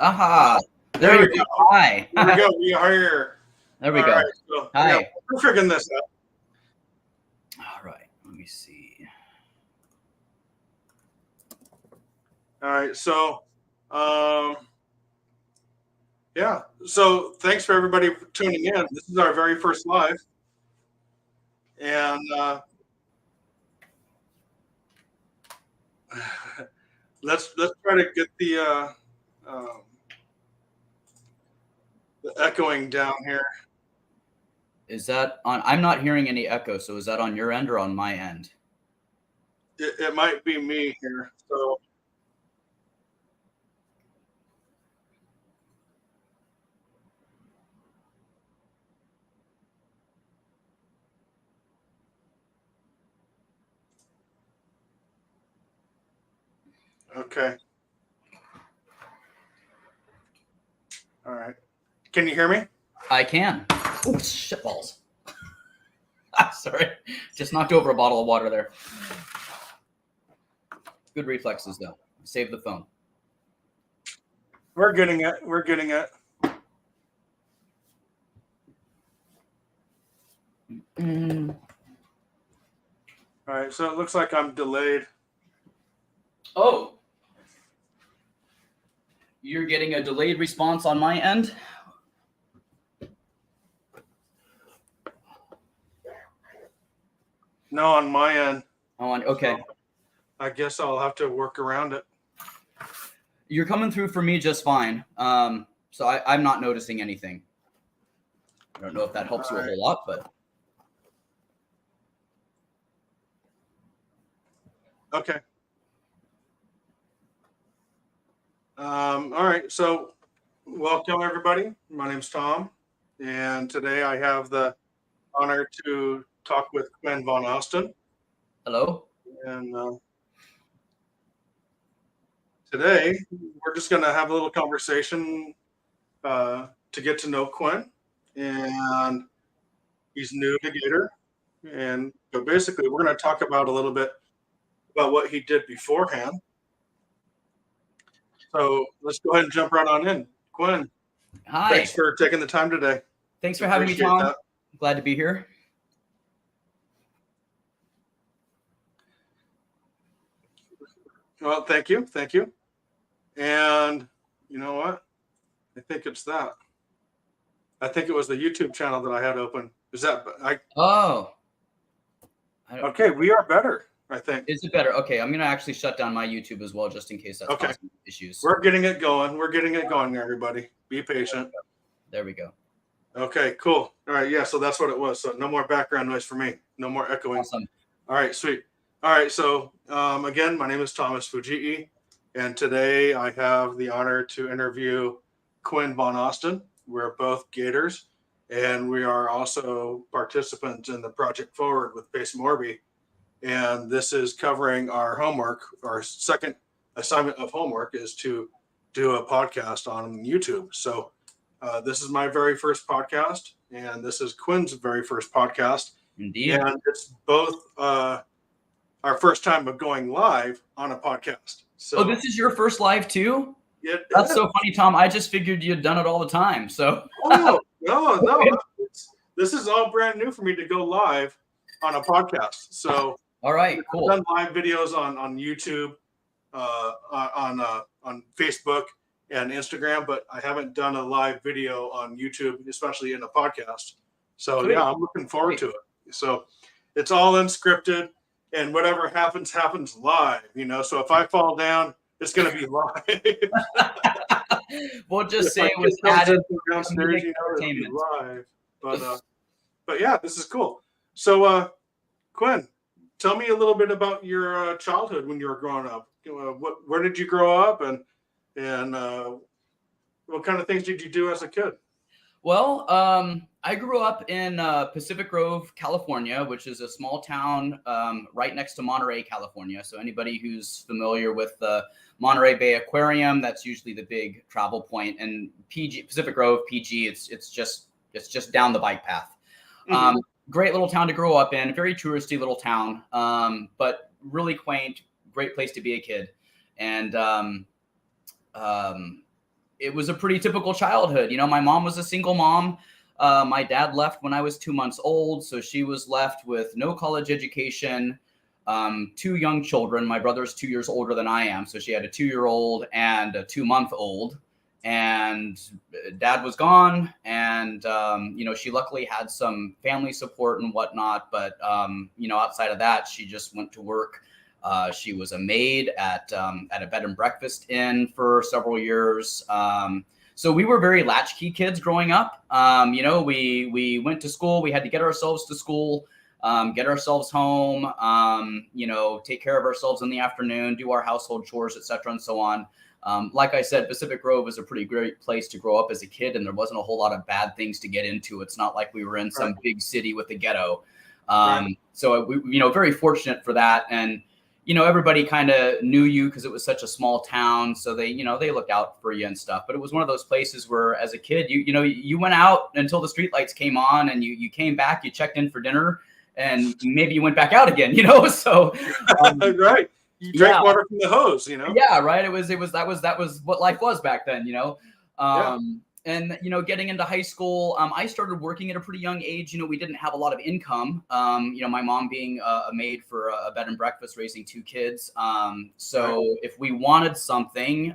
Aha. There There you we go. go. Hi. There we go. We are here. There we All go. right. So, Hi. yeah, we're figuring this out. All right. Let me see. All right. So, yeah. So thanks for everybody for tuning in. This is our very first live. And let's try to get um, the echoing down here. Is that on? I'm not hearing any echo. So is that on your end or on my end? It might be me here. So okay. All right. Can you hear me? I can. Oh, shitballs. Sorry. Just knocked over a bottle of water there. Good reflexes, though. Save the phone. We're getting it. We're getting it. All right. So it looks like I'm delayed. Oh. You're getting a delayed response on my end? No, on my end. Okay. So I guess I'll have to work around it. You're coming through for me just fine. So I'm not noticing anything. I don't know if that helps you a whole lot, but. Okay. All right. So welcome, everybody. My name's Tom. And today I have the honor to talk with Quin VonAustin. Hello. And today we're just going to have a little conversation to get to know Quin. And he's new to Gator. But basically, we're going to talk about a little bit about what he did beforehand. So let's go ahead and jump right on in. Quin, Hi. thanks for taking the time today. Thanks for having me, Tom. That. Glad to be here. Well, thank you. Thank you. And you know what? I think it's that. I think it was the YouTube channel that I had open. Is that Oh. Okay, we are better, I think. Is it better? Okay, I'm going to actually shut down my YouTube as well, just in case that's causing issues. We're getting it going. We're getting it going, everybody. Be patient. There we go. Okay, cool. All right, yeah, so that's what it was. So no more background noise for me. No more echoing. Awesome. All right, sweet. All right, so again, my name is Thomas Fujii, and today I have the honor to interview Quin VonAustin. We're both Gators, and we are also participants in the Project Forward with Base Morby. And this is covering our homework. Our second assignment of homework is to do a podcast on YouTube. So this is my very first podcast, and this is Quin's very first podcast. Indeed. And it's both our first time of going live on a podcast. So, this is your first live too? That's so funny, Tom. I just figured you'd done it all the time. So no. This is all brand new for me to go live on a podcast. So all right, cool. I've done live videos on YouTube, on Facebook and Instagram, but I haven't done a live video on YouTube, especially in a podcast. So yeah, I'm looking forward to it. So it's all unscripted, and whatever happens live. So if I fall down, it's going to be live. We'll just say it was added downstairs, it'll be live. But yeah, this is cool. So Quin, tell me a little bit about your childhood when you were growing up. Where did you grow up, and what kind of things did you do as a kid? Well, I grew up in Pacific Grove, California, which is a small town right next to Monterey, California. So anybody who's familiar with the Monterey Bay Aquarium, that's usually the big travel point. And Pacific Grove, PG, it's just down the bike path. Mm-hmm. Great little town to grow up in, very touristy little town, but really quaint, great place to be a kid. And it was a pretty typical childhood. My mom was a single mom. My dad left when I was 2 months old, so she was left with no college education, 2 young children. My brother's 2 years older than I am, so she had a 2-year-old and a 2-month-old. And dad was gone, and she luckily had some family support and whatnot. But outside of that, she just went to work. She was a maid at a bed and breakfast inn for several years. So we were very latchkey kids growing up. We went to school. We had to get ourselves to school, get ourselves home, take care of ourselves in the afternoon, do our household chores, et cetera, and so on. Like I said, Pacific Grove is a pretty great place to grow up as a kid, and there wasn't a whole lot of bad things to get into. It's not like we were in some big city with a ghetto. So we, very fortunate for that. And, everybody kind of knew you because it was such a small town. So they looked out for you and stuff. But it was one of those places where as a kid, you went out until the streetlights came on, and you came back, you checked in for dinner, and maybe you went back out again, so. Right. You drank water from the hose, Yeah, right. That was what life was back then, And getting into high school, I started working at a pretty young age. We didn't have a lot of income. My mom being a maid for a bed and breakfast, raising 2 kids. So if we wanted something,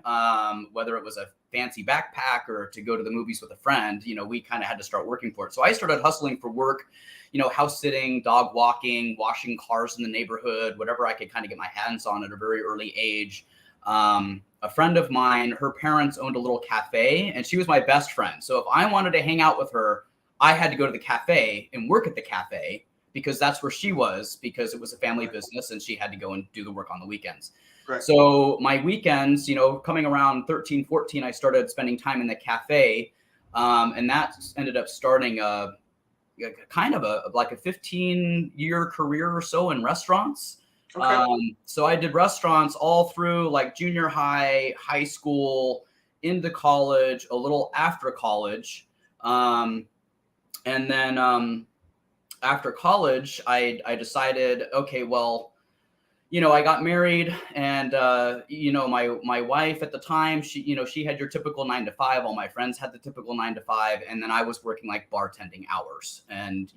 whether it was a fancy backpack or to go to the movies with a friend, we kind of had to start working for it. So I started hustling for work, house sitting, dog walking, washing cars in the neighborhood, whatever I could kind of get my hands on at a very early age. A friend of mine, her parents owned a little cafe, and she was my best friend. So if I wanted to hang out with her, I had to go to the cafe and work at the cafe because that's where she was, because it was a family business and she had to go and do the work on the weekends. Right. So my weekends, coming around 13, 14, I started spending time in the cafe. And that ended up starting a 15-year career or so in restaurants. Okay. So I did restaurants all through like junior high, high school, into college, a little after college. And then after college, I decided, okay, well, I got married, and my wife at the time, she had your typical 9 to 5. All my friends had the typical 9 to 5, and then I was working like bartending hours, and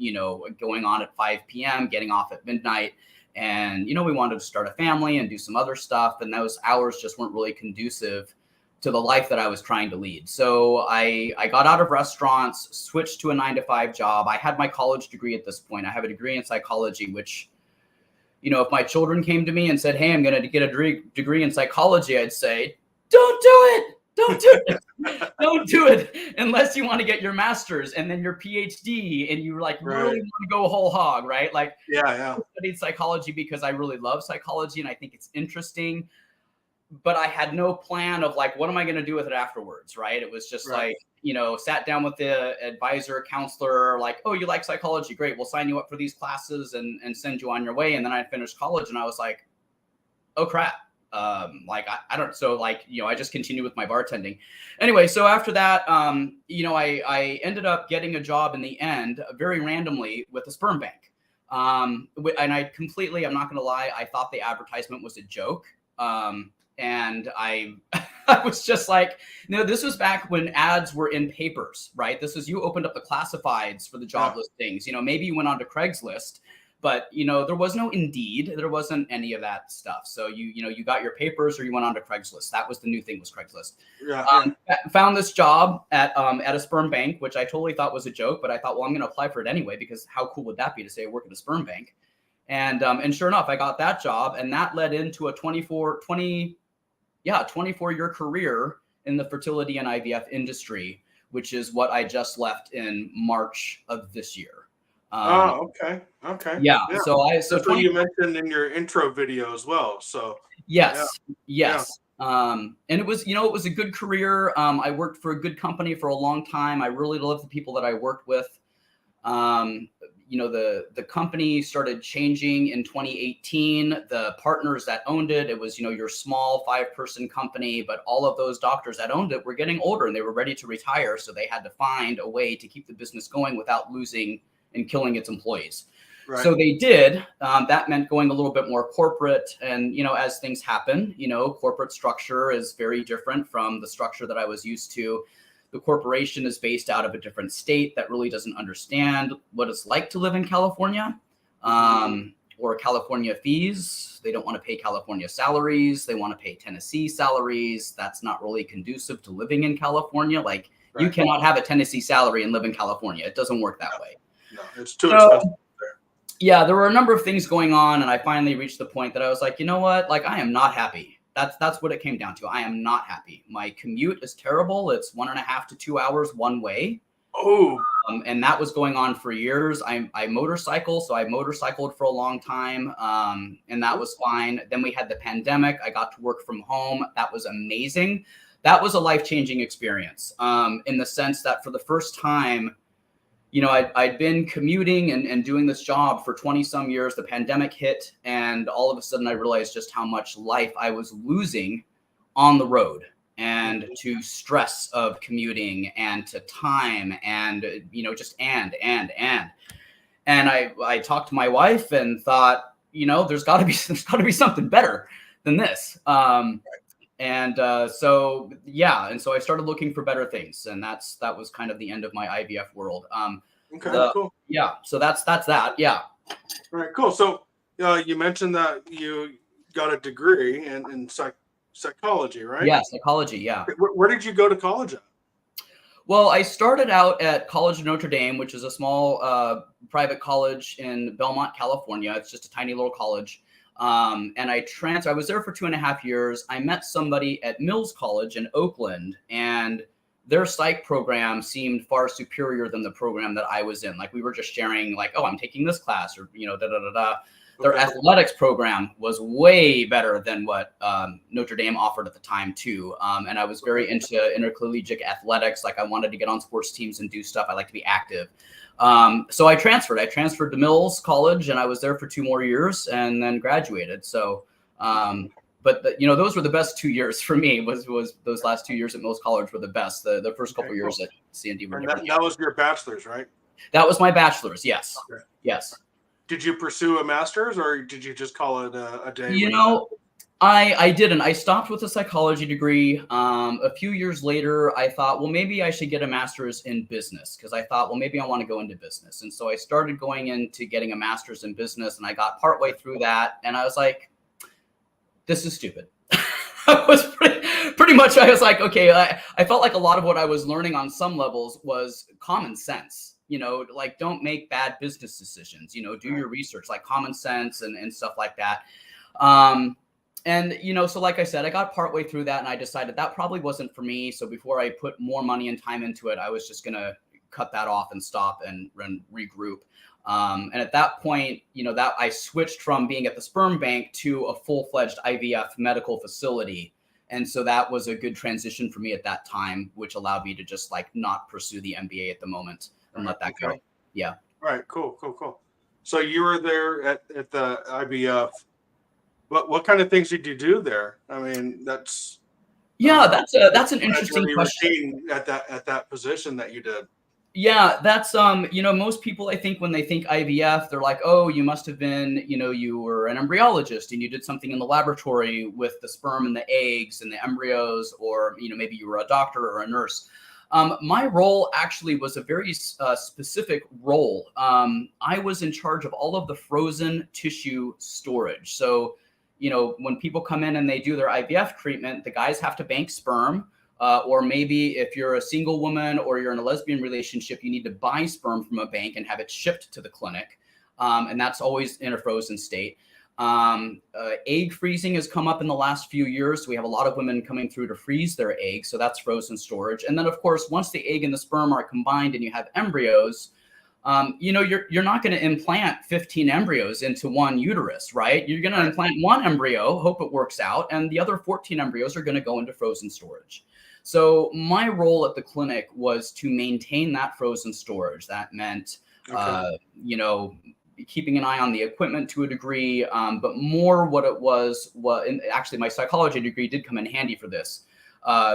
going on at 5 p.m., getting off at midnight. And, we wanted to start a family and do some other stuff. And those hours just weren't really conducive to the life that I was trying to lead. So I got out of restaurants, switched to a 9 to 5 job. I had my college degree at this point. I have a degree in psychology, which, if my children came to me and said, hey, I'm going to get a degree in psychology, I'd say, don't do it. Don't do it. Don't do it unless you want to get your master's and then your PhD and you really want to go whole hog, right? Like, I studied psychology because I really love psychology and I think it's interesting, but I had no plan of like, what am I going to do with it afterwards, right? It was just like, sat down with the advisor, counselor, like, oh, you like psychology? Great. We'll sign you up for these classes and send you on your way. And then I finished college and I was like, oh, crap. I just continued with my bartending. Anyway, so after that, I ended up getting a job in the end, very randomly, with a sperm bank. And I'm not going to lie, I thought the advertisement was a joke. And I was just like, this was back when ads were in papers, right? This was, you opened up the classifieds for the job listings. Maybe you went on to Craigslist. But, there was no Indeed. There wasn't any of that stuff. So, you got your papers or you went on to Craigslist. That was the new thing, was Craigslist. Found this job at a sperm bank, which I totally thought was a joke. But I thought, well, I'm going to apply for it anyway, because how cool would that be to say I work at a sperm bank? And sure enough, I got that job. And that led into a 24-year career in the fertility and IVF industry, which is what I just left in March of this year. Okay. Yeah. So that's what you mentioned in your intro video as well. So yes. And it was, it was a good career. I worked for a good company for a long time. I really loved the people that I worked with. The company started changing in 2018. The partners that owned it, it was, your small 5-person company, but all of those doctors that owned it were getting older and they were ready to retire. So they had to find a way to keep the business going without losing and killing its employees. Right. So they did. That meant going a little bit more corporate. And, as things happen, corporate structure is very different from the structure that I was used to. The corporation is based out of a different state that really doesn't understand what it's like to live in California, or California fees. They don't want to pay California salaries. They want to pay Tennessee salaries. That's not really conducive to living in California. Like, you cannot have a Tennessee salary and live in California. It doesn't work that way. No, it's too expensive. Yeah, there were a number of things going on, and I finally reached the point that I was like, you know what? Like, I am not happy. That's what it came down to. I am not happy. My commute is terrible. It's 1.5 to 2 hours one way. Oh. And that was going on for years. I motorcycle, so I motorcycled for a long time, and that was fine. Then we had the pandemic. I got to work from home. That was amazing. That was a life-changing experience, in the sense that for the first time, I'd been commuting and doing this job for 20 some years. The pandemic hit, and all of a sudden I realized just how much life I was losing on the road, and to stress of commuting, and to time, and, just and I talked to my wife and thought, there's gotta be something better than this. And so I started looking for better things, and that was kind of the end of my IVF world. Cool. Yeah, so that's that. Yeah. All right, cool. So you mentioned that you got a degree in psychology, right? Yeah, psychology. Yeah. Where did you go to college at? Well, I started out at College of Notre Dame, which is a small private college in Belmont, California. It's just a tiny little college. And I was there for 2.5 years. I met somebody at Mills College in Oakland, and their psych program seemed far superior than the program that I was in. Like, we were just sharing, like, oh, I'm taking this class, or, Their athletics program was way better than what Notre Dame offered at the time too. And I was very into intercollegiate athletics. Like, I wanted to get on sports teams and do stuff. I like to be active. So I transferred to Mills College, and I was there for 2 more years and then graduated. So, those were the best 2 years for me. Was those last 2 years at Mills College were the best. The first couple years at CND were different. That was your bachelor's, right? That was my bachelor's. Yes. Okay. Yes. Did you pursue a master's, or did you just call it a day? I didn't. I stopped with a psychology degree. A few years later, I thought, well, maybe I should get a master's in business, because I thought, well, maybe I want to go into business. And so I started going into getting a master's in business, and I got partway through that, and I was like, this is stupid. I was pretty much, I was like, okay, I felt like a lot of what I was learning on some levels was common sense. Like, don't make bad business decisions, do your research, like common sense and stuff like that. So like I said, I got partway through that, and I decided that probably wasn't for me. So before I put more money and time into it, I was just going to cut that off and stop and regroup. And at that point, that I switched from being at the sperm bank to a full-fledged IVF medical facility. And so that was a good transition for me at that time, which allowed me to just like not pursue the MBA at the moment and let that go. Yeah. Right. Cool. So you were there at the IVF. What kind of things did you do there? I mean, that's that's an interesting question. At that position that you did. Yeah, that's most people, I think, when they think IVF, they're like, oh, you must have been, you were an embryologist and you did something in the laboratory with the sperm and the eggs and the embryos, or maybe you were a doctor or a nurse. My role actually was a very specific role. I was in charge of all of the frozen tissue storage. So, when people come in and they do their IVF treatment, the guys have to bank sperm. Or maybe if you're a single woman or you're in a lesbian relationship, you need to buy sperm from a bank and have it shipped to the clinic. And that's always in a frozen state. Egg freezing has come up in the last few years. So we have a lot of women coming through to freeze their eggs. So that's frozen storage. And then, of course, once the egg and the sperm are combined and you have embryos, you're not going to implant 15 embryos into one uterus, right? You're going to implant one embryo, hope it works out, and the other 14 embryos are going to go into frozen storage. So my role at the clinic was to maintain that frozen storage. That meant, keeping an eye on the equipment to a degree, but more what it was, and actually my psychology degree did come in handy for this,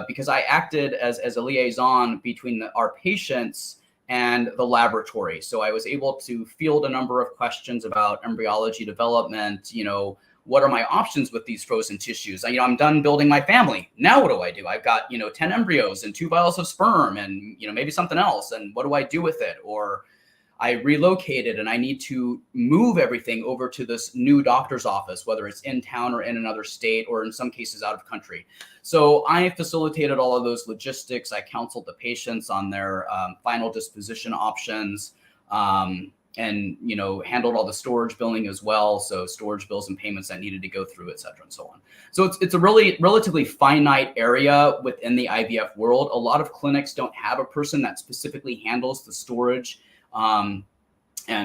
because I acted as a liaison between our patients and the laboratory. So I was able to field a number of questions about embryology development, what are my options with these frozen tissues? I'm done building my family. Now what do? I've got, 10 embryos and 2 vials of sperm and, maybe something else. And what do I do with it? Or I relocated and I need to move everything over to this new doctor's office, whether it's in town or in another state, or in some cases out of country. So I facilitated all of those logistics. I counseled the patients on their final disposition options. And handled all the storage billing as well, so storage bills and payments that needed to go through, et cetera, and so on. So it's a really relatively finite area within the IVF world. A lot of clinics don't have a person that specifically handles the storage and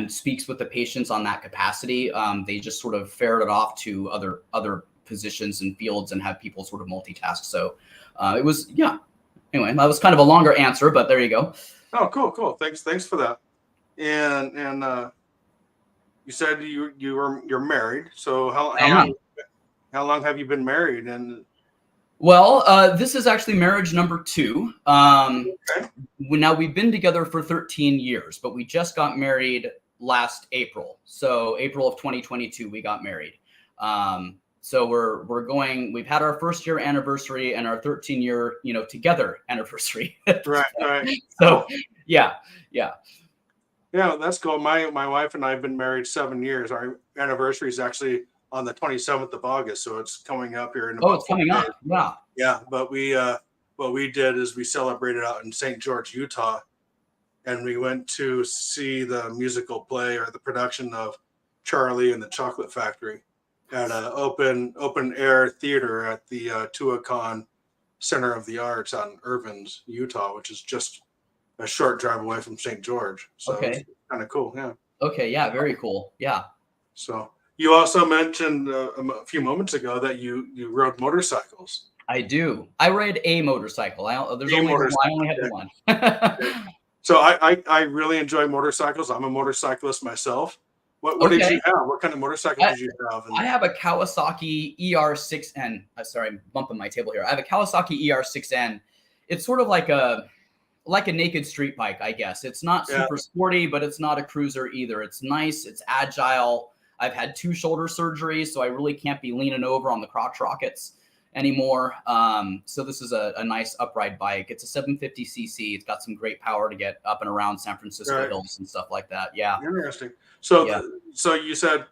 speaks with the patients on that capacity. They just sort of ferret it off to other positions and fields and have people sort of multitask. So it was, anyway, that was kind of a longer answer, but there you go. Oh, cool. Thanks for that. And you said you're married. So how long have you been married? And well, this is actually marriage number 2. Okay. Now we've been together for 13 years, but we just got married last April. So April of 2022, we got married. So we've had our first year anniversary and our 13-year, together anniversary. Right. So yeah. Yeah, that's cool. My wife and I have been married 7 years. Our anniversary is actually on the 27th of August, so it's coming up here in about it's coming up. Yeah. Yeah, but what we did is we celebrated out in St. George, Utah, and we went to see the musical play or the production of Charlie and the Chocolate Factory at an open air theater at the Tuacahn Center of the Arts out in Irvins, Utah, which is just a short drive away from St. George. So okay. It's kind of cool. Yeah. Okay. Yeah. Very cool. Yeah. So you also mentioned a few moments ago that you rode motorcycles. I do. I ride a motorcycle. I only have the one. So I really enjoy motorcycles. I'm a motorcyclist myself. What did you have? What kind of motorcycle did you have? I have a Kawasaki ER6N. Sorry, I'm bumping my table here. I have a Kawasaki ER6N. It's sort of like a naked street bike, I guess. It's not super sporty, but it's not a cruiser either. It's nice. It's agile. I've had 2 shoulder surgeries, so I really can't be leaning over on the crotch rockets anymore. So this is a nice upright bike. It's a 750cc. It's got some great power to get up and around San Francisco hills and stuff like that. Yeah. Interesting. So so you said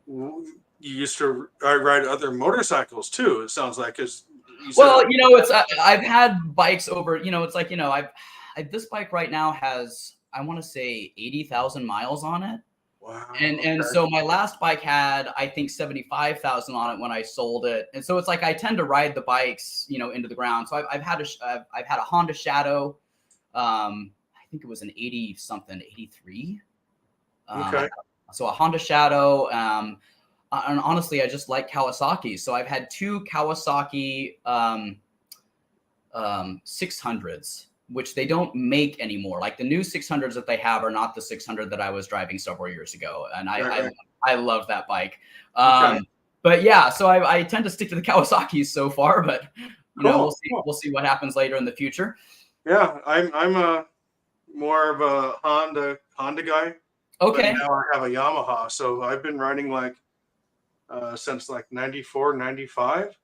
you used to ride other motorcycles too. It sounds like I've had bikes over. It's like this bike right now has, I want to say, 80,000 miles on it. Wow. And so my last bike had, I think, 75,000 on it when I sold it. And so it's like I tend to ride the bikes, into the ground. So I've had a Honda Shadow. I think it was an 80 something, 83. Okay. So a Honda Shadow. And honestly, I just like Kawasaki. So I've had 2 Kawasaki 600s, which they don't make anymore. Like the new 600s that they have are not the 600 that I was driving several years ago. And I love that bike. But yeah, so I tend to stick to the Kawasaki's so far, but we'll see what happens later in the future. Yeah. I'm a more of a Honda guy. Okay. But now I have a Yamaha. So I've been riding since 94, 95.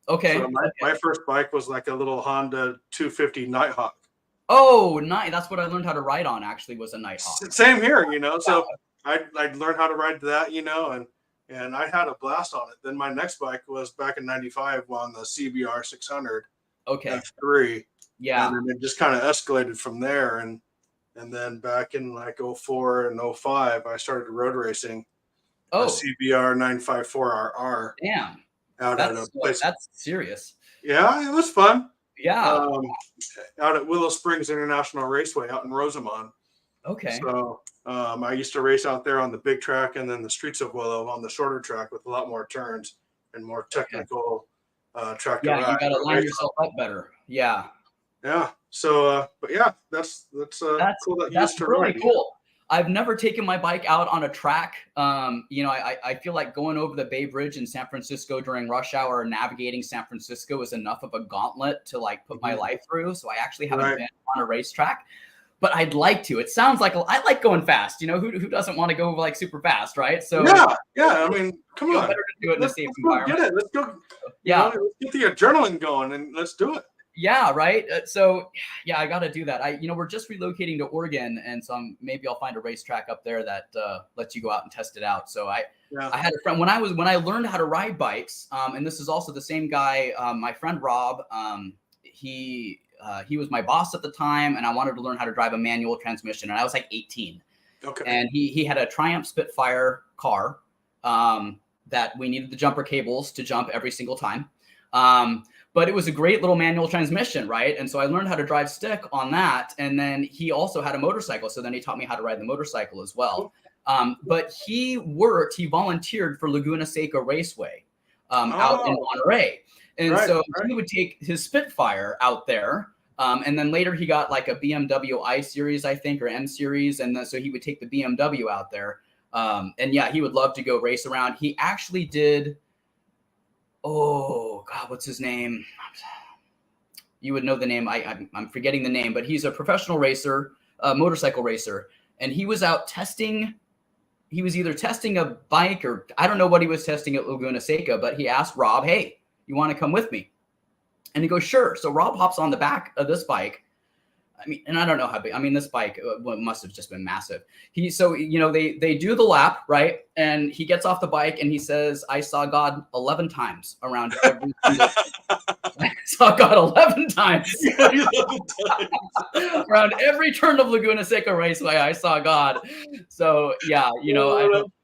Okay. So my first bike was like a little Honda 250 Nighthawk. Oh, nice. That's what I learned how to ride on, actually, was a Nighthawk. Same here, So I'd learned how to ride that, and I had a blast on it. Then my next bike was back in 95 on the CBR 600. Okay. F3. Yeah. And then it just kind of escalated from there. And then back in 04 and 05, I started road racing. Oh. A CBR 954RR. Damn. That's serious. Yeah, it was fun. Yeah. Out at Willow Springs International Raceway out in Rosamond. Okay. So I used to race out there on the big track and then the streets of Willow on the shorter track with a lot more turns and more technical track to ride. Yeah, you got to line yourself up better. Yeah. Yeah. So, but yeah, that's cool. That's really cool. I've never taken my bike out on a track. I feel like going over the Bay Bridge in San Francisco during rush hour or navigating San Francisco is enough of a gauntlet to put my life through. So I actually haven't been on a racetrack. but I'd like to. It sounds like I like going fast. You know, who doesn't want to go like super fast, right? So yeah. I mean, come on, better to do it in a safe environment. Get it. Let's go. Let's get the adrenaline going and let's do it. Yeah, right. So yeah, I got to do that. We're just relocating to Oregon, and so maybe I'll find a racetrack up there that lets you go out and test it out. So I had a friend when I learned how to ride bikes, and this is also the same guy, my friend Rob. He was my boss at the time, and I wanted to learn how to drive a manual transmission, and I was like 18. Okay. And he had a Triumph Spitfire car that we needed the jumper cables to jump every single time. But it was a great little manual transmission, right? And so I learned how to drive stick on that. And then he also had a motorcycle. So then he taught me how to ride the motorcycle as well. But he volunteered for Laguna Seca Raceway out in Monterey. And he would take his Spitfire out there. And then later he got like a BMW I Series, I think, or M Series. And then, so he would take the BMW out there. And yeah, he would love to go race around. He actually did... Oh God, what's his name? You would know the name. I'm forgetting the name, but he's a professional racer, motorcycle racer, and he was out testing. He was either testing a bike or I don't know what he was testing at Laguna Seca, but he asked Rob, "Hey, you want to come with me?" And he goes, "Sure." So Rob hops on the back of this bike. I mean, and I don't know how big. I mean, this bike must have just been massive. They do the lap, right? And he gets off the bike and he says, "I saw God 11 times around every single I saw God 11 times. 11 times. Around every turn of Laguna Seca Raceway, I saw God." So yeah,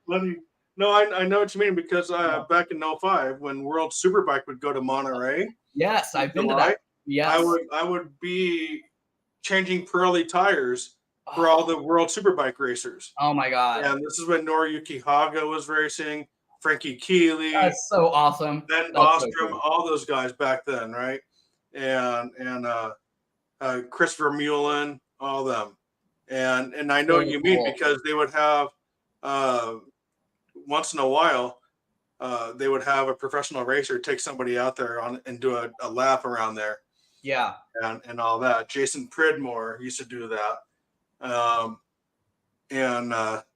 funny. No, I know what you mean because back in 05 when World Superbike would go to Monterey. Yes, I've been to that. Yes. I would be changing Pirelli tires for all the World Superbike racers. Oh my God. And this is when Noriyuki Haga was racing, Frankie Keeley. That's so awesome. Ben Ostrom, all those guys back then, right? And Christopher Mullen, all of them. And I know what you mean because they would have once in a while they would have a professional racer take somebody out there and do a lap around there. Yeah. And all that. Jason Pridmore used to do that.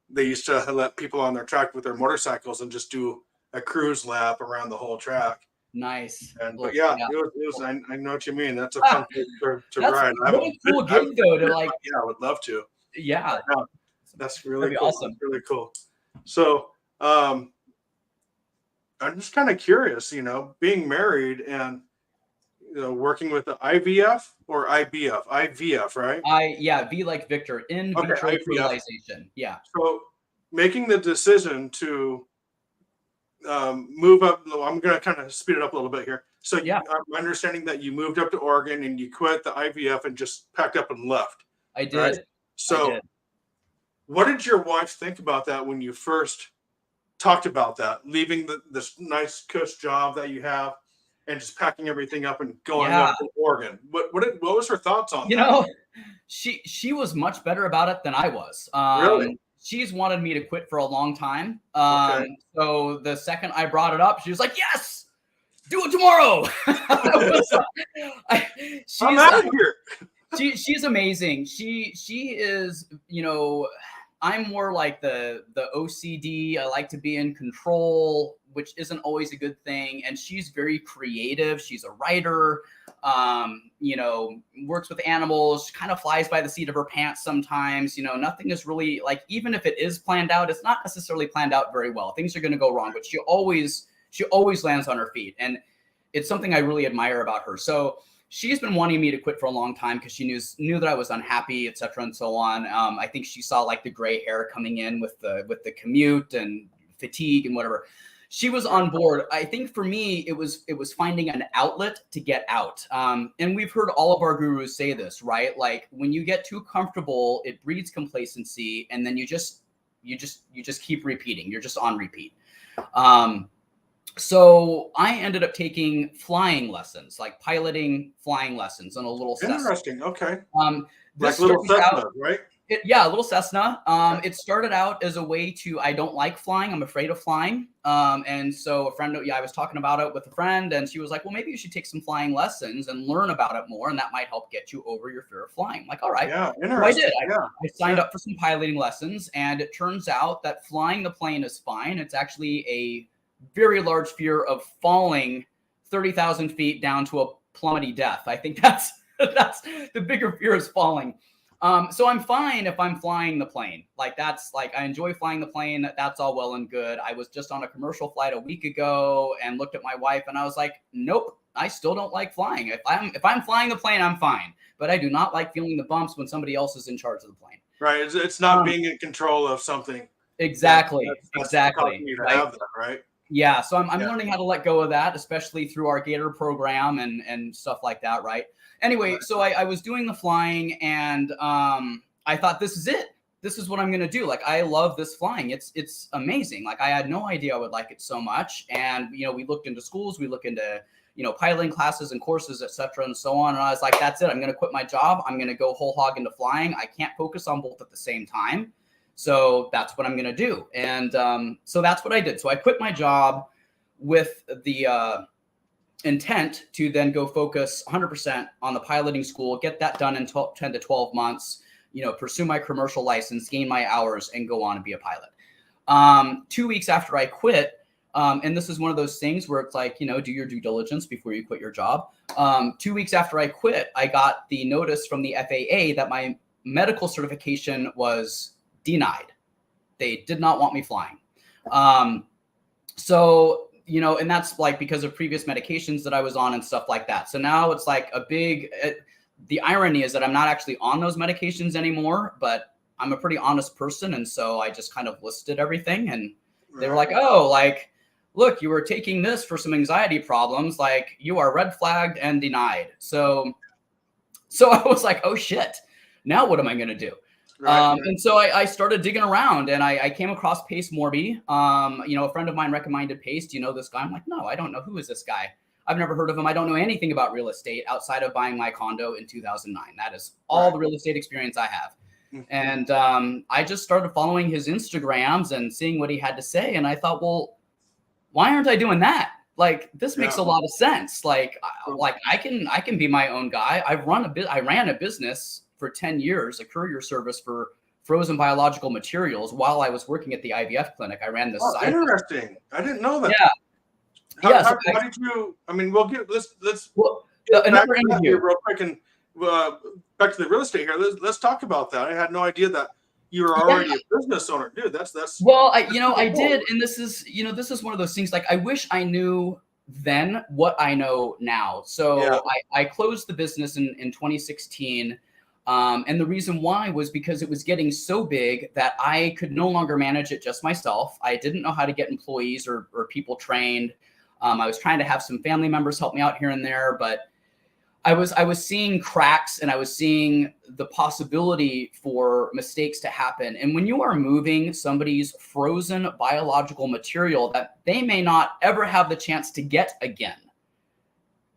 They used to let people on their track with their motorcycles and just do a cruise lap around the whole track. Nice. It was I know what you mean. That's a fun place to ride. Really cool gig though to like. Yeah, I would love to. Yeah. That's really cool. Awesome. That's really cool. So I'm just kind of curious, being married and working with the IVF or IBF? IVF, right? V like Victor, in vitro fertilization. Yeah. So making the decision to move up, I'm going to kind of speed it up a little bit here. So I'm understanding that you moved up to Oregon and you quit the IVF and just packed up and left. I did. Right? So what did your wife think about that when you first talked about that, leaving this nice cush job that you have and just packing everything up and going up to Oregon? What was her thoughts on that? She was much better about it than I was. Really? She's wanted me to quit for a long time. So the second I brought it up, she was like, "Yes, do it tomorrow." I'm out of here. She's amazing. She is, I'm more like the OCD. I like to be in control, which isn't always a good thing. And she's very creative. She's a writer, works with animals, kind of flies by the seat of her pants sometimes. Nothing is really like, even if it is planned out, it's not necessarily planned out very well. Things are going to go wrong, but she always lands on her feet. And it's something I really admire about her. So she's been wanting me to quit for a long time because she knew that I was unhappy, et cetera, and so on. I think she saw like the gray hair coming in with the commute and fatigue and whatever. She was on board. I think for me, it was finding an outlet to get out. And we've heard all of our gurus say this, right? Like when you get too comfortable, it breeds complacency, and then you just keep repeating. You're just on repeat. So I ended up taking flying lessons, like piloting flying lessons on a little Cessna. Interesting. Okay. This like little Cessna, right? Yeah, a little Cessna. It started out as a way to, I don't like flying. I'm afraid of flying. And so I was talking about it with a friend, and she was like, well, maybe you should take some flying lessons and learn about it more. And that might help get you over your fear of flying. I'm like, all right. Yeah, So I interesting. did. I signed up for some piloting lessons, and it turns out that flying the plane is fine. It's actually a very large fear of falling 30,000 feet down to a plummeting death. I think that's the bigger fear is falling. So I'm fine if I'm flying the plane. I enjoy flying the plane. That's all well and good. I was just on a commercial flight a week ago and looked at my wife and I was like, nope, I still don't like flying. If I'm flying the plane, I'm fine. But I do not like feeling the bumps when somebody else is in charge of the plane. Right. It's not being in control of something. Exactly. That's Exactly. you to have that, right? Yeah. So I'm learning how to let go of that, especially through our Gator program and stuff like that. Right. Anyway, so I was doing the flying and I thought, this is it. This is what I'm going to do. Like, I love this flying. It's amazing. Like, I had no idea I would like it so much. And, we looked into schools, we looked into, piloting classes and courses, et cetera, and so on. And I was like, that's it. I'm going to quit my job. I'm going to go whole hog into flying. I can't focus on both at the same time. So that's what I'm going to do. And so that's what I did. So I quit my job with the intent to then go focus 100% on the piloting school, get that done in 10 to 12 months, pursue my commercial license, gain my hours, and go on and be a pilot. 2 weeks after I quit, and this is one of those things where it's like, do your due diligence before you quit your job. 2 weeks after I quit, I got the notice from the FAA that my medical certification was denied. They did not want me flying. And that's like because of previous medications that I was on and stuff like that. So now it's like the irony is that I'm not actually on those medications anymore, but I'm a pretty honest person. And so I just kind of listed everything and they were like, oh, like, look, you were taking this for some anxiety problems. Like, you are red flagged and denied. So I was like, oh shit, now what am I going to do? Right. And so I started digging around and I came across Pace Morby. A friend of mine recommended Pace. Do you know this guy? I'm like, no, I don't know. Who is this guy? I've never heard of him. I don't know anything about real estate outside of buying my condo in 2009. That is all the real estate experience I have. And I just started following his Instagrams and seeing what he had to say. And I thought, well, why aren't I doing that? Like, this makes a lot of sense. Like I can be my own guy. I ran a business for 10 years, a courier service for frozen biological materials while I was working at the IVF clinic. I ran this. Oh, interesting. I didn't know that. Yeah. How did you, let's another interview real quick and back to the real estate here. Let's talk about that. I had no idea that you were already a business owner. Dude, that's well, I did. And this is one of those things, like, I wish I knew then what I know now. So I closed the business in 2016. And the reason why was because it was getting so big that I could no longer manage it just myself. I didn't know how to get employees or people trained. I was trying to have some family members help me out here and there, but I was seeing cracks and I was seeing the possibility for mistakes to happen. And when you are moving somebody's frozen biological material that they may not ever have the chance to get again,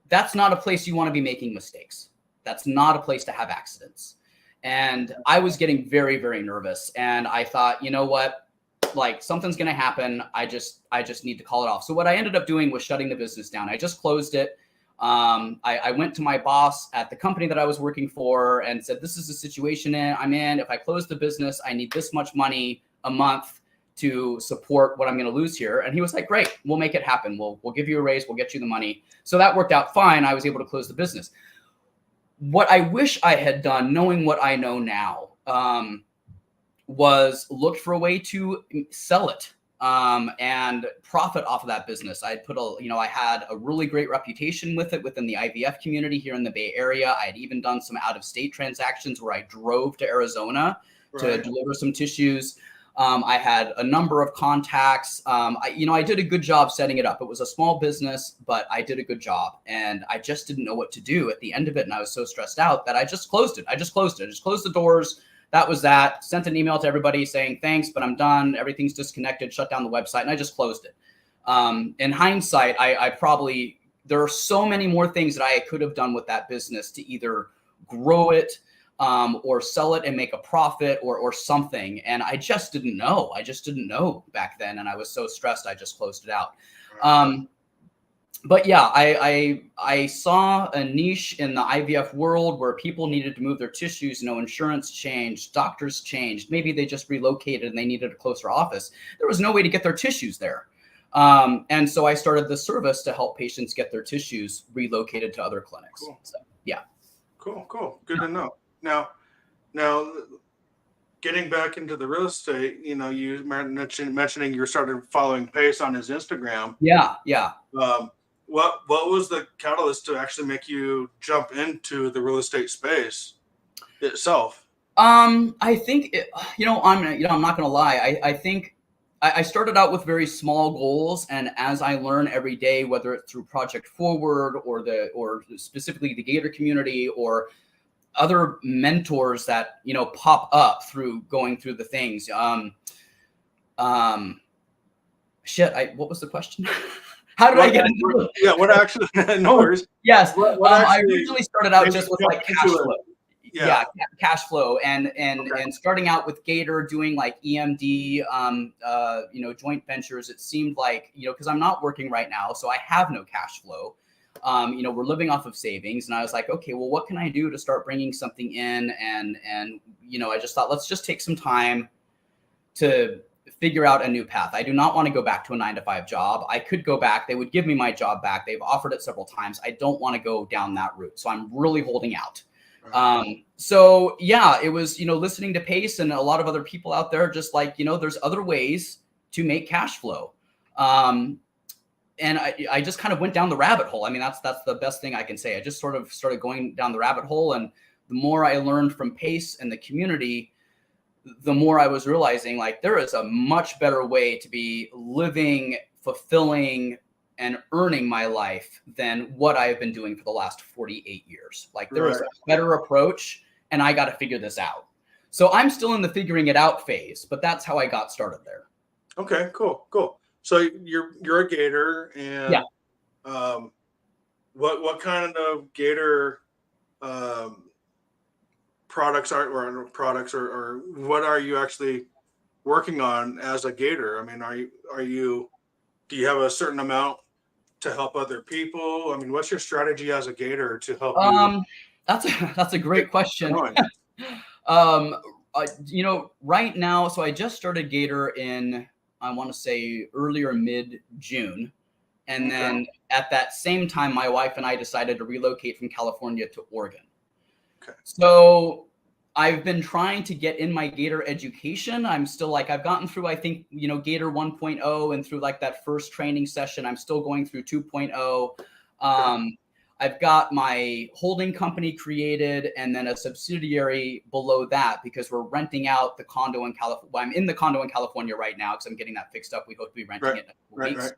that's not a place you want to be making mistakes. That's not a place to have accidents. And I was getting very, very nervous. And I thought, you know what, like, something's going to happen. I just need to call it off. So what I ended up doing was shutting the business down. I just closed it. I went to my boss at the company that I was working for and said, this is the situation I'm in. If I close the business, I need this much money a month to support what I'm going to lose here. And he was like, great, we'll make it happen. We'll give you a raise. We'll get you the money. So that worked out fine. I was able to close the business. What I wish I had done, knowing what I know now, was looked for a way to sell it and profit off of that business. I had a really great reputation with it within the IVF community here in the Bay Area. I had even done some out-of-state transactions where I drove to Arizona to deliver some tissues. I had a number of contacts. I did a good job setting it up. It was a small business, but I did a good job. And I just didn't know what to do at the end of it. And I was so stressed out that I just closed it. I just closed the doors. That was that. Sent an email to everybody saying, thanks, but I'm done. Everything's disconnected. Shut down the website. And I just closed it. In hindsight, there are so many more things that I could have done with that business to either grow it, or sell it and make a profit or something. And I just didn't know. I just didn't know back then. And I was so stressed, I just closed it out. But yeah, I saw a niche in the IVF world where people needed to move their tissues. No insurance changed, doctors changed. Maybe they just relocated and they needed a closer office. There was no way to get their tissues there. And so I started the service to help patients get their tissues relocated to other clinics. Cool. So, yeah. Cool. Good to know. Now, getting back into the real estate, you mentioning you started following Pace on his Instagram. Yeah. What was the catalyst to actually make you jump into the real estate space itself? I think I'm not gonna lie. I think I started out with very small goals, and as I learn every day, whether it's through Project Forward or specifically the Gator community or other mentors that pop up through going through the things. What was the question? How did I get into it? Yeah, what actually? No worries. Yes, what I originally started out just with like cash flow. Yeah, cash flow, and starting out with Gator, doing like EMD, joint ventures. It seemed like because I'm not working right now, so I have no cash flow. We're living off of savings, and I was like, okay, well, what can I do to start bringing something in? And I just thought, let's just take some time to figure out a new path. I do not want to go back to a 9-to-5 job. I could go back. They would give me my job back. They've offered it several times. I don't want to go down that route. So I'm really holding out. So yeah, it was, listening to Pace and a lot of other people out there, just like, there's other ways to make cash flow. And I just kind of went down the rabbit hole. I mean, that's the best thing I can say. I just sort of started going down the rabbit hole. And the more I learned from Pace and the community, the more I was realizing like there is a much better way to be living, fulfilling, and earning my life than what I have been doing for the last 48 years. Like there is a better approach, and I got to figure this out. So I'm still in the figuring it out phase, but that's how I got started there. Okay, cool. So you're a Gator, and what kind of Gator products or what are you actually working on as a Gator? I mean, do you have a certain amount to help other people? I mean, what's your strategy as a Gator to help you? That's a great question. Right now, so I just started Gator in, I want to say earlier mid-June. And then at that same time, my wife and I decided to relocate from California to Oregon. Okay. So I've been trying to get in my Gator education. I'm still like, I've gotten through, I think, Gator 1.0 and through like that first training session. I'm still going through 2.0. I've got my holding company created and then a subsidiary below that because we're renting out the condo in California. Well, I'm in the condo in California right now because I'm getting that fixed up. We hope to be renting it in a couple weeks.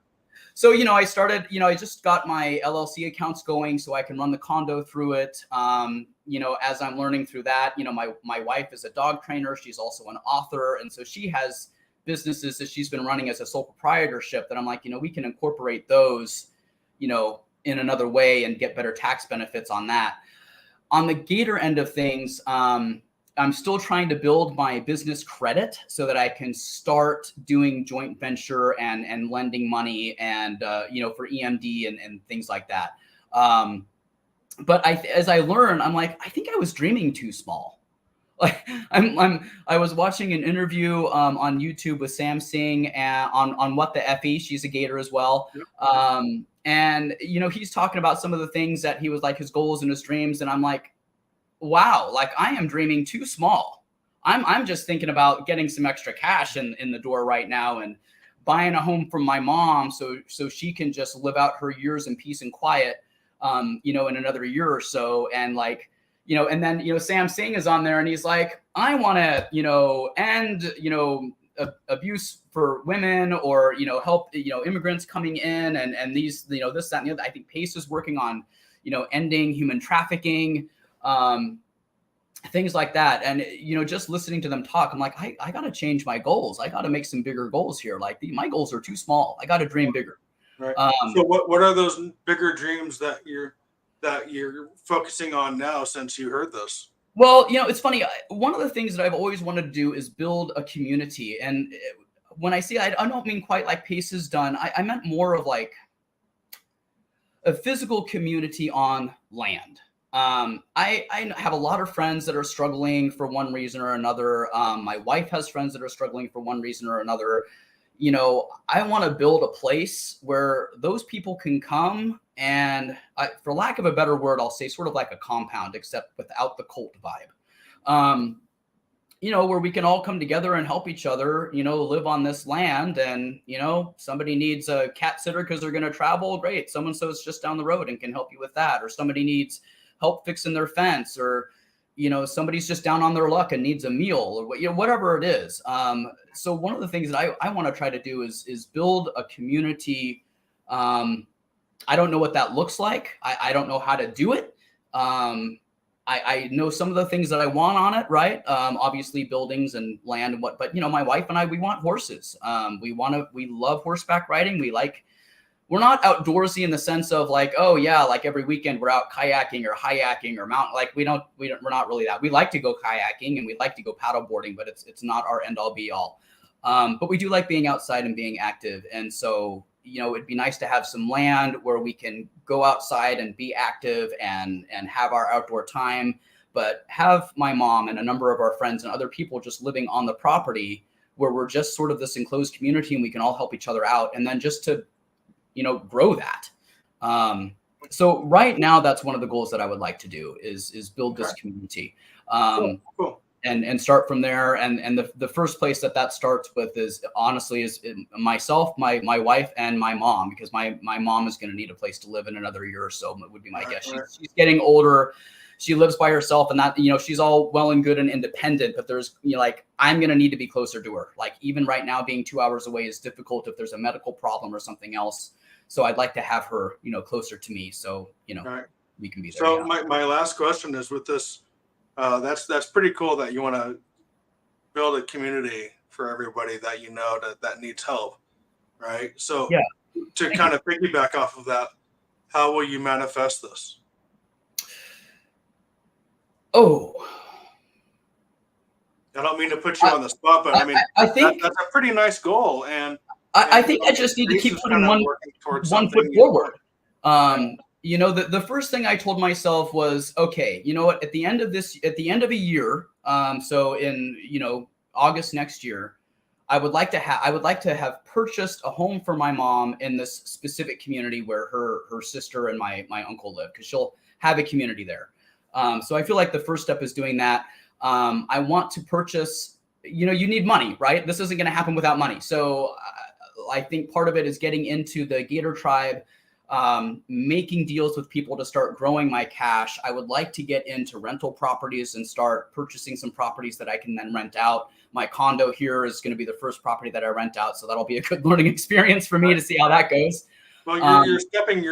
So, I started, I just got my LLC accounts going so I can run the condo through it. As I'm learning through that, my wife is a dog trainer. She's also an author. And so she has businesses that she's been running as a sole proprietorship that I'm like, we can incorporate those, in another way and get better tax benefits on that. On the Gator end of things, I'm still trying to build my business credit so that I can start doing joint venture and lending money and, for EMD and things like that. But as I learn, I'm like, I think I was dreaming too small. Like I was watching an interview on YouTube with Sam Singh on What the FE. She's a Gator as well. And, he's talking about some of the things that he was like his goals and his dreams. And I'm like, wow, like I am dreaming too small. I'm just thinking about getting some extra cash in the door right now and buying a home from my mom so she can just live out her years in peace and quiet, in another year or so. And like, and then, Sam Singh is on there and he's like, I want to, end, abuse for women or, help, immigrants coming in and these, this, that, and the other. I think Pace is working on, ending human trafficking, things like that. And, just listening to them talk, I'm like, I got to change my goals. I got to make some bigger goals here. Like my goals are too small. I got to dream bigger. Right. So what are those bigger dreams that you're focusing on now since you heard this? Well, it's funny. One of the things that I've always wanted to do is build a community. And when I say I don't mean quite like Pace has done, I meant more of like a physical community on land. I have a lot of friends that are struggling for one reason or another. My wife has friends that are struggling for one reason or another. I want to build a place where those people can come and, for lack of a better word, I'll say sort of like a compound, except without the cult vibe. Where we can all come together and help each other, live on this land. And, somebody needs a cat sitter because they're going to travel. Great. So-and-so's just down the road and can help you with that. Or somebody needs help fixing their fence, or, somebody's just down on their luck and needs a meal, or whatever it is. So one of the things that I want to try to do is build a community. I don't know what that looks like. I don't know how to do it. I know some of the things that I want on it, right? Obviously buildings and land and but my wife and I, we want horses. We love horseback riding. We're not outdoorsy in the sense of like, oh yeah, like every weekend we're out kayaking or hayaking or mountain. Like we're not really that. We like to go kayaking and we like to go paddle boarding, but it's not our end all be all. But we do like being outside and being active. And so, it'd be nice to have some land where we can go outside and be active and have our outdoor time, but have my mom and a number of our friends and other people just living on the property where we're just sort of this enclosed community and we can all help each other out. And then just to, grow that. So right now, that's one of the goals that I would like to do is build this community. Cool. And start from there. And the first place that starts with is honestly is myself, my wife, and my mom, because my mom is going to need a place to live in another year or so. It would be my guess. She's getting older. She lives by herself, and that, she's all well and good and independent, but there's, like, I'm going to need to be closer to her. Like even right now, being 2 hours away is difficult if there's a medical problem or something else. So I'd like to have her, closer to me. So, we can be there. So my last question is with this, that's pretty cool that you want to build a community for everybody that needs help, right? So yeah, to kind of piggyback off of that, how will you manifest this? Oh, I don't mean to put you on the spot, but I think that's a pretty nice goal. And I think I just need to keep putting one foot forward. The first thing I told myself was, okay, you know what, at the end of a year, so in, August next year, I would like to have purchased a home for my mom in this specific community where her sister and my uncle live, because she'll have a community there. So I feel like the first step is doing that. I want to purchase, you need money, right? This isn't going to happen without money. So I think part of it is getting into the Gator tribe, making deals with people to start growing my cash. I would like to get into rental properties and start purchasing some properties that I can then rent out. My condo here is going to be the first property that I rent out. So that'll be a good learning experience for me to see how that goes. Well, you're taking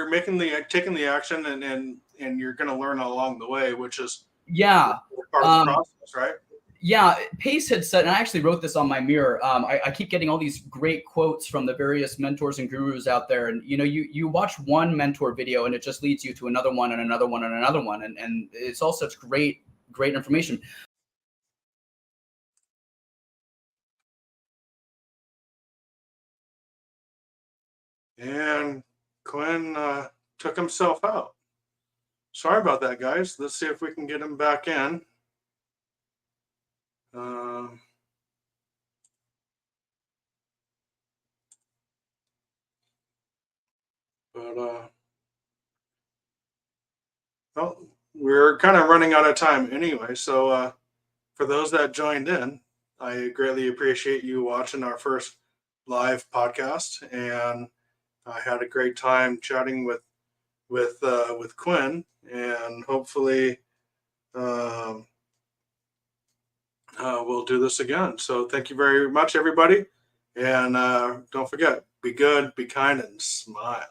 the action and you're going to learn along the way, which is part of the process, right? Yeah, Pace had said, and I actually wrote this on my mirror. I keep getting all these great quotes from the various mentors and gurus out there. And, you watch one mentor video and it just leads you to another one and another one and another one. And it's all such great information. And Quin took himself out. Sorry about that, guys. Let's see if we can get him back in. Well, we're kind of running out of time anyway. So for those that joined in, I greatly appreciate you watching our first live podcast, and I had a great time chatting with Quin, and hopefully we'll do this again. So thank you very much, everybody. And don't forget, be good, be kind, and smile.